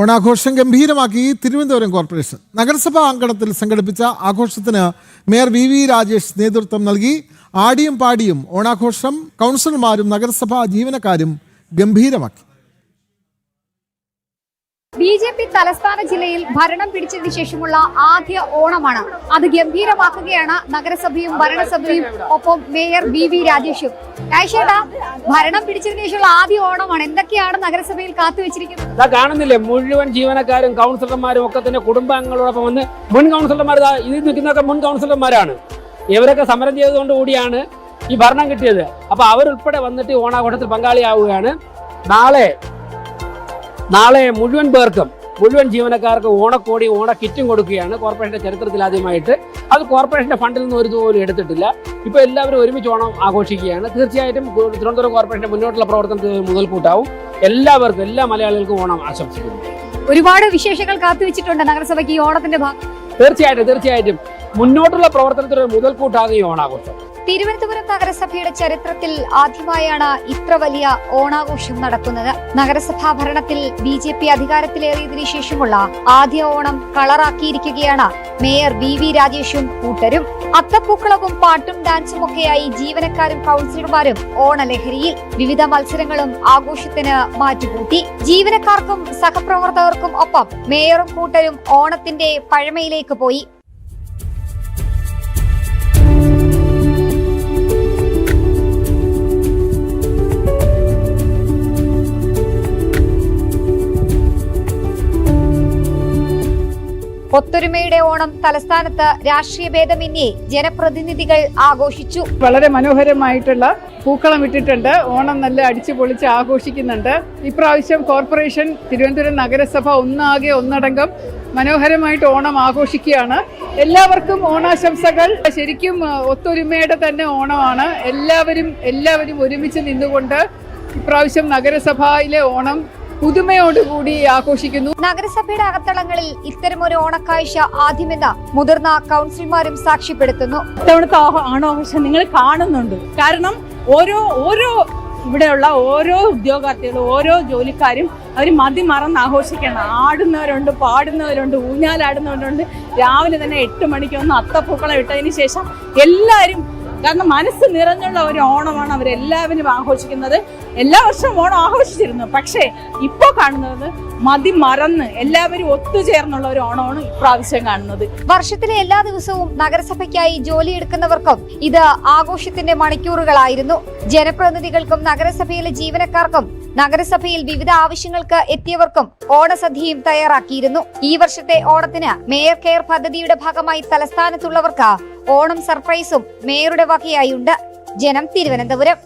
ഓണാഘോഷം ഗംഭീരമാക്കി തിരുവനന്തപുരം കോർപ്പറേഷൻ. നഗരസഭാ അങ്കണത്തിൽ സംഘടിപ്പിച്ച ആഘോഷത്തിന് മേയർ വി രാജേഷ് നേതൃത്വം നൽകി. ആടിയും പാടിയും ഓണാഘോഷം കൗൺസിലർമാരും നഗരസഭാ ജീവനക്കാരും ഗംഭീരമാക്കി. BJP തലസ്ഥാന ജില്ലയിൽ ഭരണം പിടിച്ചതിന് ശേഷമുള്ള ആദ്യ ഓണമാണ്. അത് ഗംഭീരമാക്കുകയാണ് നഗരസഭയും ഭരണസഭയും ഒപ്പം മേയർ വി രാജേഷും. രാജേഷേട്ടാ, ഭരണം പിടിച്ചതിന് ശേഷമുള്ള ആദ്യ ഓണമാണ്. എന്തൊക്കെയാണ് നഗരസഭയിൽ കാത്തുവെച്ചിരിക്കുന്നത്? കാണുന്നില്ലേ, മുഴുവൻ ജീവനക്കാരും കൗൺസിലർമാരും ഒക്കെ തന്നെ കുടുംബാംഗങ്ങളോടൊപ്പം വന്ന് മുൻ കൗൺസിലർമാർ ഇതിൽ നിൽക്കുന്നതൊക്കെ മുൻ കൗൺസിലർമാരാണ്. ഇവരൊക്കെ സമരം ചെയ്തുകൊണ്ട് കൂടിയാണ് ഈ ഭരണം കിട്ടിയത്. അപ്പൊ അവരുൾപ്പെടെ വന്നിട്ട് ഓണാഘോഷത്തിൽ പങ്കാളിയാവുകയാണ്. നാളെ മുഴുവൻ പേർക്കും, മുഴുവൻ ജീവനക്കാർക്ക് ഓണക്കോടി ഓണക്കിറ്റും കൊടുക്കുകയാണ് കോർപ്പറേഷന്റെ ചരിത്രത്തിൽ ആദ്യമായിട്ട്. അത് കോർപ്പറേഷന്റെ ഫണ്ടിൽ നിന്ന് ഒരു പോലും എടുത്തിട്ടില്ല. ഇപ്പൊ എല്ലാവരും ഒരുമിച്ച് ഓണം ആഘോഷിക്കുകയാണ്. തീർച്ചയായിട്ടും തിരുവനന്തപുരം കോർപ്പറേഷന്റെ മുന്നോട്ടുള്ള പ്രവർത്തനത്തിന് മുതൽക്കൂട്ടാവും. എല്ലാവർക്കും, എല്ലാ മലയാളികൾക്കും ഓണം ആശംസിക്കുന്നു. ഒരുപാട് വിശേഷങ്ങൾ കാത്തുവെച്ചിട്ടുണ്ട് നഗരസഭയ്ക്ക് ഈ ഓണത്തിന്റെ ഭാഗം. തീർച്ചയായിട്ടും മുന്നോട്ടുള്ള പ്രവർത്തനത്തിന് മുതൽക്കൂട്ടാകും ഈ ഓണാഘോഷം. തിരുവനന്തപുരം നഗരസഭയുടെ ചരിത്രത്തിൽ ആദ്യമായാണ് ഇത്ര വലിയ ഓണാഘോഷം നടക്കുന്നത്. നഗരസഭാ ഭരണത്തിൽ BJP അധികാരത്തിലേറിയതിനു ശേഷമുള്ള ആദ്യ ഓണം കളറാക്കിയിരിക്കുകയാണ് മേയർ വി രാജേഷും കൂട്ടരും. അത്തപ്പൂക്കളവും പാട്ടും ഡാൻസും ഒക്കെയായി ജീവനക്കാരും കൗൺസിലർമാരും ഓണലഹരിയിൽ. വിവിധ മത്സരങ്ങളും ആഘോഷത്തിന് മാറ്റുകൂട്ടി. ജീവനക്കാർക്കും സഹപ്രവർത്തകർക്കും ഒപ്പം മേയറും കൂട്ടരും ഓണത്തിന്റെ പഴമയിലേക്ക് പോയി. ഒത്തൊരുമയുടെ ഓണം തലസ്ഥാനത്ത് രാഷ്ട്രീയ ഭേദമന്യേ ജനപ്രതിനിധികൾ ആഘോഷിച്ചു. വളരെ മനോഹരമായിട്ടുള്ള പൂക്കളം ഇട്ടിട്ടുണ്ട്. ഓണം നല്ല അടിച്ചു പൊളിച്ച് ആഘോഷിക്കുന്നുണ്ട്. ഇപ്രാവശ്യം കോർപ്പറേഷൻ തിരുവനന്തപുരം നഗരസഭ ഒന്നടങ്കം മനോഹരമായിട്ട് ഓണം ആഘോഷിക്കുകയാണ്. എല്ലാവർക്കും ഓണാശംസകൾ. ശരിക്കും ഒത്തൊരുമയുടെ തന്നെ ഓണമാണ്. എല്ലാവരും ഒരുമിച്ച് നിന്നുകൊണ്ട് ഇപ്രാവശ്യം നഗരസഭയിലെ ഓണം പുതുമയോടുകൂടി ആഘോഷിക്കുന്നു. നഗരസഭയുടെ അകത്തളങ്ങളിൽ ഇത്തരമൊരു ഓണക്കാഴ്ച ആദ്യമെന്ന് മുതിർന്ന കൗൺസിലർമാരും സാക്ഷ്യപ്പെടുത്തുന്നു. ഇത്തവണത്തെ ഓണാഘോഷം നിങ്ങൾ കാണുന്നുണ്ട്. കാരണം ഓരോ ഇവിടെയുള്ള ഓരോ ഉദ്യോഗാർത്ഥികളും, ഓരോ ജോലിക്കാരും അവർ മറന്ന് ആഘോഷിക്കണം. ആടുന്നവരുണ്ട്, പാടുന്നവരുണ്ട്, ഊഞ്ഞാലാടുന്നവരുണ്ട്. രാവിലെ തന്നെ 8 മണിക്ക് വന്ന് അത്തപ്പൂക്കളം ഇട്ടതിന് ശേഷം എല്ലാവരും, കാരണം മനസ്സ് നിറഞ്ഞുള്ള ഒരു ഓണമാണ് അവരെല്ലാവരും ആഘോഷിക്കുന്നത്. എല്ലാ വർഷവും ഓണം ആഘോഷിച്ചിരുന്നു. പക്ഷേ ഇപ്പോൾ കാണുന്നത് മറന്ന് എല്ലാവരും ഒത്തുചേർന്നുള്ള ഒരു ഓണമാണ് ഇപ്രാവശ്യം കാണുന്നത്. വർഷത്തിലെ എല്ലാ ദിവസവും നഗരസഭയ്ക്കായി ജോലിയെടുക്കുന്നവർക്കും ഇത് ആഘോഷത്തിന്റെ മണിക്കൂറുകളായിരുന്നു. ജനപ്രതിനിധികൾക്കും നഗരസഭയിലെ ജീവനക്കാർക്കും നഗരസഭയിൽ വിവിധ ആവശ്യങ്ങൾക്ക് എത്തിയവർക്കും ഓണസദ്യയും തയ്യാറാക്കിയിരുന്നു. ഈ വർഷത്തെ ഓണത്തിന് മേയർ കെയർ പദ്ധതിയുടെ ഭാഗമായി തലസ്ഥാനത്തുള്ളവർക്ക് ഓണം സർപ്രൈസും മേയറുടെ വകയായുണ്ട്. ജനം, തിരുവനന്തപുരം.